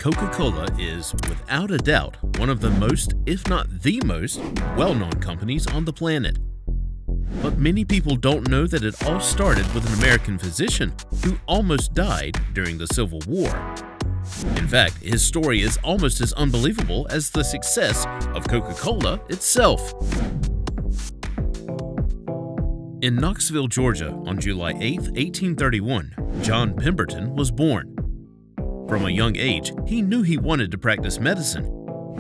Coca-Cola is, without a doubt, one of the most, if not the most, well-known companies on the planet. But many people don't know that it all started with an American physician who almost died during the Civil War. In fact, his story is almost as unbelievable as the success of Coca-Cola itself. In Knoxville, Georgia, on July 8, 1831, John Pemberton was born. From a young age, he knew he wanted to practice medicine,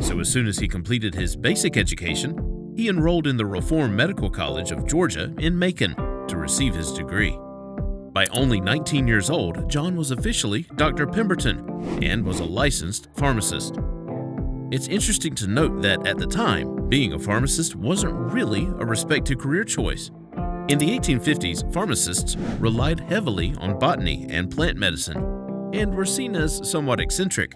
so as soon as he completed his basic education, he enrolled in the Reformed Medical College of Georgia in Macon to receive his degree. By only 19 years old, John was officially Dr. Pemberton and was a licensed pharmacist. It's interesting to note that at the time, being a pharmacist wasn't really a respected career choice. In the 1850s, pharmacists relied heavily on botany and plant medicine and were seen as somewhat eccentric.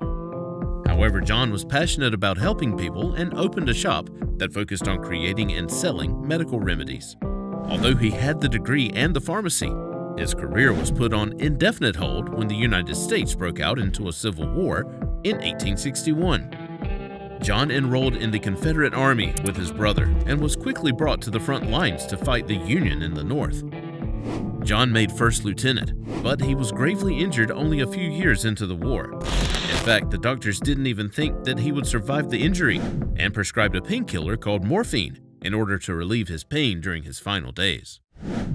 However, John was passionate about helping people and opened a shop that focused on creating and selling medical remedies. Although he had the degree and the pharmacy, his career was put on indefinite hold when the United States broke out into a civil war in 1861. John enrolled in the Confederate Army with his brother and was quickly brought to the front lines to fight the Union in the North. John made first lieutenant, but he was gravely injured only a few years into the war. In fact, the doctors didn't even think that he would survive the injury and prescribed a painkiller called morphine in order to relieve his pain during his final days.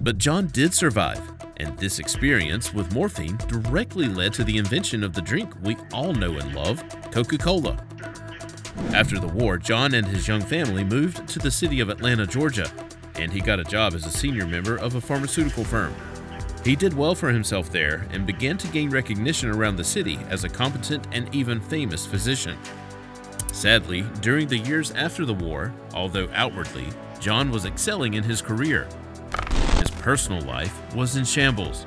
But John did survive, and this experience with morphine directly led to the invention of the drink we all know and love, Coca-Cola. After the war, John and his young family moved to the city of Atlanta, Georgia, and he got a job as a senior member of a pharmaceutical firm. He did well for himself there and began to gain recognition around the city as a competent and even famous physician. Sadly, during the years after the war, although outwardly, John was excelling in his career, his personal life was in shambles.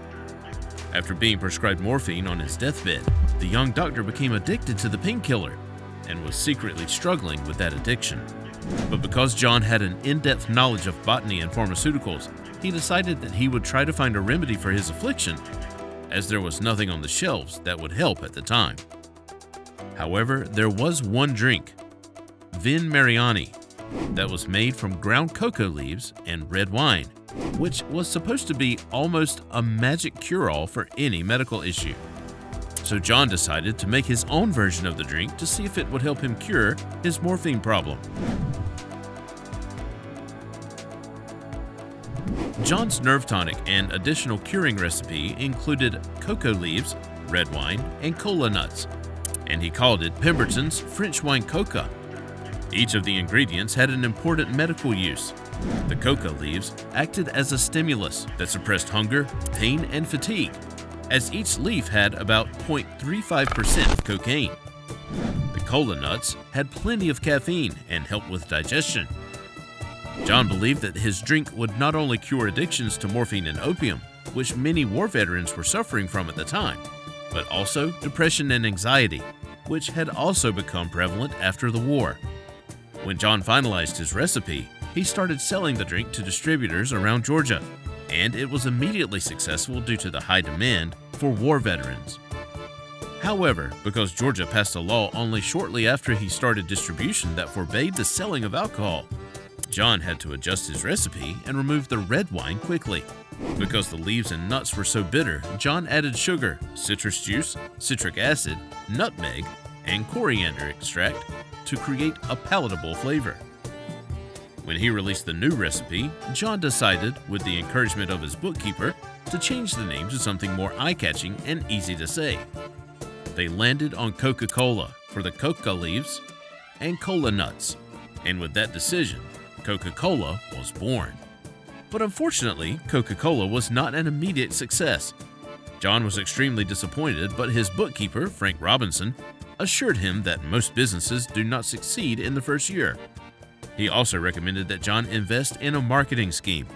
After being prescribed morphine on his deathbed, the young doctor became addicted to the painkiller and was secretly struggling with that addiction. But because John had an in-depth knowledge of botany and pharmaceuticals, he decided that he would try to find a remedy for his affliction, as there was nothing on the shelves that would help at the time. However, there was one drink, Vin Mariani, that was made from ground cocoa leaves and red wine, which was supposed to be almost a magic cure-all for any medical issue. So John decided to make his own version of the drink to see if it would help him cure his morphine problem. John's nerve tonic and additional curing recipe included cocoa leaves, red wine, and cola nuts, and he called it Pemberton's French wine coca. Each of the ingredients had an important medical use. The coca leaves acted as a stimulus that suppressed hunger, pain, and fatigue, as each leaf had about 0.35% of cocaine. The cola nuts had plenty of caffeine and helped with digestion. John believed that his drink would not only cure addictions to morphine and opium, which many war veterans were suffering from at the time, but also depression and anxiety, which had also become prevalent after the war. When John finalized his recipe, he started selling the drink to distributors around Georgia, and it was immediately successful due to the high demand for war veterans. However, because Georgia passed a law only shortly after he started distribution that forbade the selling of alcohol, John had to adjust his recipe and remove the red wine quickly. Because the leaves and nuts were so bitter, John added sugar, citrus juice, citric acid, nutmeg, and coriander extract to create a palatable flavor. When he released the new recipe, John decided, with the encouragement of his bookkeeper, to change the name to something more eye-catching and easy to say. They landed on Coca-Cola for the coca leaves and cola nuts, and with that decision, Coca-Cola was born. But unfortunately, Coca-Cola was not an immediate success. John was extremely disappointed, but his bookkeeper, Frank Robinson, assured him that most businesses do not succeed in the first year. He also recommended that John invest in a marketing scheme.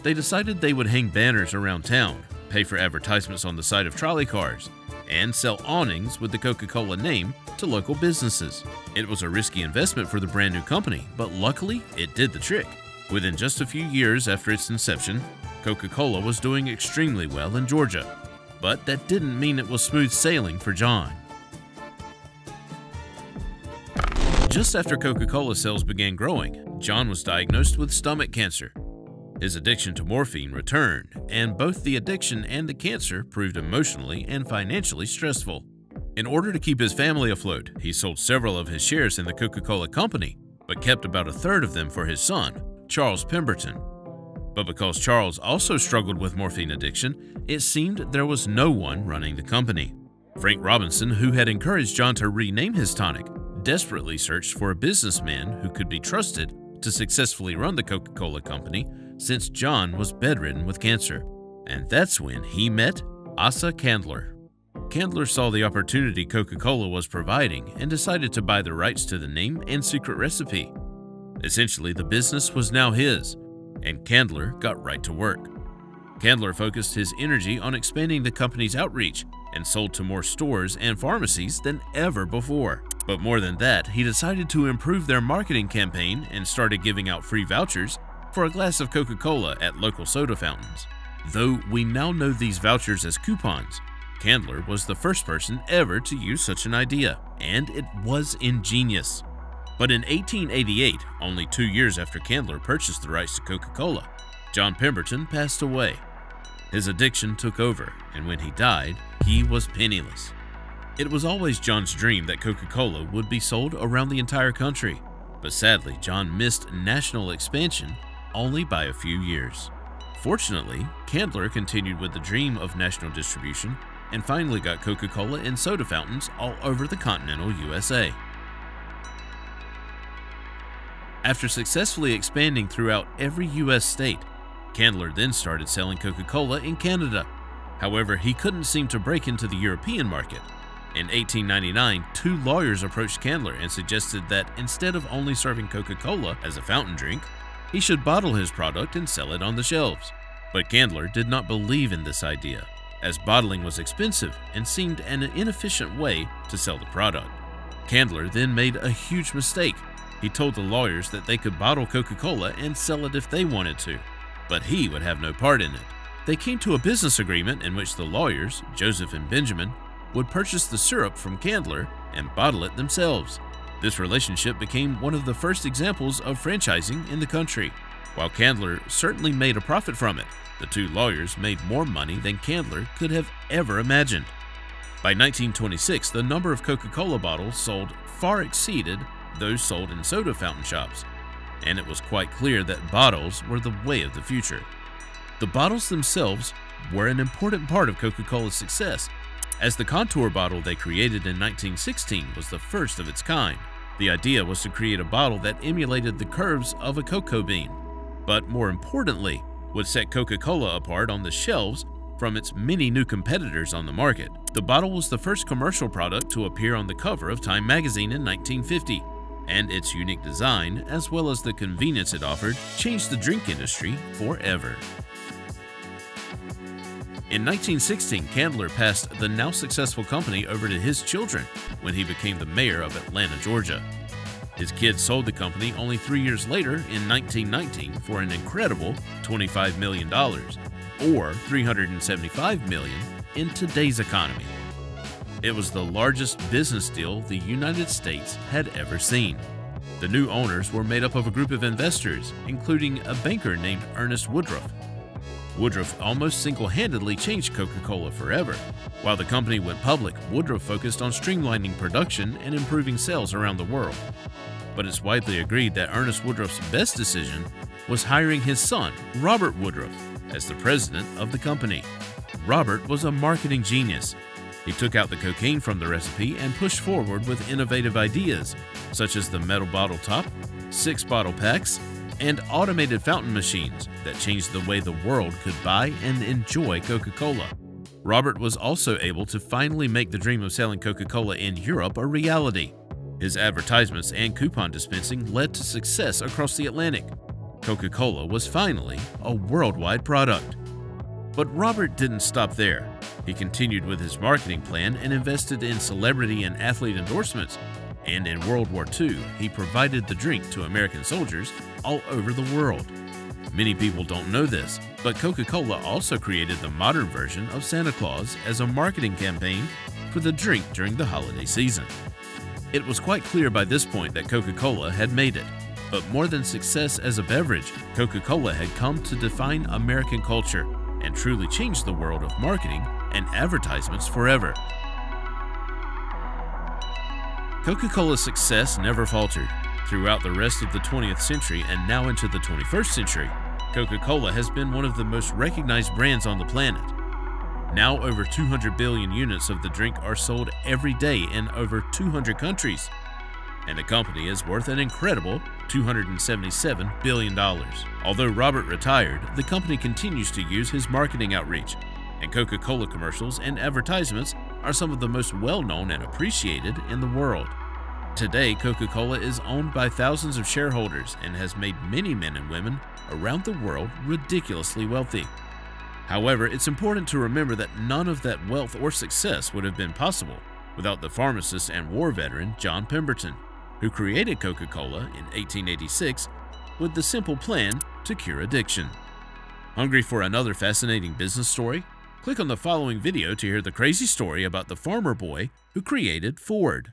They decided they would hang banners around town, pay for advertisements on the side of trolley cars, and sell awnings with the Coca-Cola name to local businesses. It was a risky investment for the brand new company, but luckily it did the trick. Within just a few years after its inception, Coca-Cola was doing extremely well in Georgia, but that didn't mean it was smooth sailing for John. Just after Coca-Cola sales began growing, John was diagnosed with stomach cancer. His addiction to morphine returned, and both the addiction and the cancer proved emotionally and financially stressful. In order to keep his family afloat, he sold several of his shares in the Coca-Cola company, but kept about a third of them for his son, Charles Pemberton. But because Charles also struggled with morphine addiction, it seemed there was no one running the company. Frank Robinson, who had encouraged John to rename his tonic, desperately searched for a businessman who could be trusted to successfully run the Coca-Cola company since John was bedridden with cancer. And that's when he met Asa Candler. Candler saw the opportunity Coca-Cola was providing and decided to buy the rights to the name and secret recipe. Essentially, the business was now his, and Candler got right to work. Candler focused his energy on expanding the company's outreach and sold to more stores and pharmacies than ever before. But more than that, he decided to improve their marketing campaign and started giving out free vouchers for a glass of Coca-Cola at local soda fountains. Though we now know these vouchers as coupons, Candler was the first person ever to use such an idea, and it was ingenious. But in 1888, only 2 years after Candler purchased the rights to Coca-Cola, John Pemberton passed away. His addiction took over, and when he died, he was penniless. It was always John's dream that Coca-Cola would be sold around the entire country, but sadly, John missed national expansion only by a few years. Fortunately, Candler continued with the dream of national distribution and finally got Coca-Cola in soda fountains all over the continental USA. After successfully expanding throughout every U.S. state, Candler then started selling Coca-Cola in Canada. However, he couldn't seem to break into the European market. In 1899, 2 lawyers approached Candler and suggested that instead of only serving Coca-Cola as a fountain drink, he should bottle his product and sell it on the shelves. But Candler did not believe in this idea, as bottling was expensive and seemed an inefficient way to sell the product. Candler then made a huge mistake. He told the lawyers that they could bottle Coca-Cola and sell it if they wanted to, but he would have no part in it. They came to a business agreement in which the lawyers, Joseph and Benjamin, would purchase the syrup from Candler and bottle it themselves. This relationship became one of the first examples of franchising in the country. While Candler certainly made a profit from it, the 2 lawyers made more money than Candler could have ever imagined. By 1926, the number of Coca-Cola bottles sold far exceeded those sold in soda fountain shops, and it was quite clear that bottles were the way of the future. The bottles themselves were an important part of Coca-Cola's success, as the contour bottle they created in 1916 was the first of its kind. The idea was to create a bottle that emulated the curves of a cocoa bean, but more importantly, would set Coca-Cola apart on the shelves from its many new competitors on the market. The bottle was the first commercial product to appear on the cover of Time magazine in 1950, and its unique design, as well as the convenience it offered, changed the drink industry forever. In 1916, Candler passed the now successful company over to his children when he became the mayor of Atlanta, Georgia. His kids sold the company only 3 years later in 1919 for an incredible $25 million, or $375 million in today's economy. It was the largest business deal the United States had ever seen. The new owners were made up of a group of investors, including a banker named Ernest Woodruff. Woodruff almost single-handedly changed Coca-Cola forever. While the company went public, Woodruff focused on streamlining production and improving sales around the world. But it's widely agreed that Ernest Woodruff's best decision was hiring his son, Robert Woodruff, as the president of the company. Robert was a marketing genius. He took out the cocaine from the recipe and pushed forward with innovative ideas, such as the metal bottle top, 6-bottle packs, and automated fountain machines that changed the way the world could buy and enjoy Coca-Cola. Robert was also able to finally make the dream of selling Coca-Cola in Europe a reality. His advertisements and coupon dispensing led to success across the Atlantic. Coca-Cola was finally a worldwide product. But Robert didn't stop there. He continued with his marketing plan and invested in celebrity and athlete endorsements. And in World War II, he provided the drink to American soldiers all over the world. Many people don't know this, but Coca-Cola also created the modern version of Santa Claus as a marketing campaign for the drink during the holiday season. It was quite clear by this point that Coca-Cola had made it. But more than success as a beverage, Coca-Cola had come to define American culture and truly change the world of marketing and advertisements forever. Coca-Cola's success never faltered. Throughout the rest of the 20th century and now into the 21st century, Coca-Cola has been one of the most recognized brands on the planet. Now over 200 billion units of the drink are sold every day in over 200 countries, and the company is worth an incredible $277 billion. Although Robert retired, the company continues to use his marketing outreach, and Coca-Cola commercials and advertisements are some of the most well-known and appreciated in the world. Today, Coca-Cola is owned by thousands of shareholders and has made many men and women around the world ridiculously wealthy. However, it's important to remember that none of that wealth or success would have been possible without the pharmacist and war veteran John Pemberton, who created Coca-Cola in 1886 with the simple plan to cure addiction. Hungry for another fascinating business story? Click on the following video to hear the crazy story about the farmer boy who created Ford.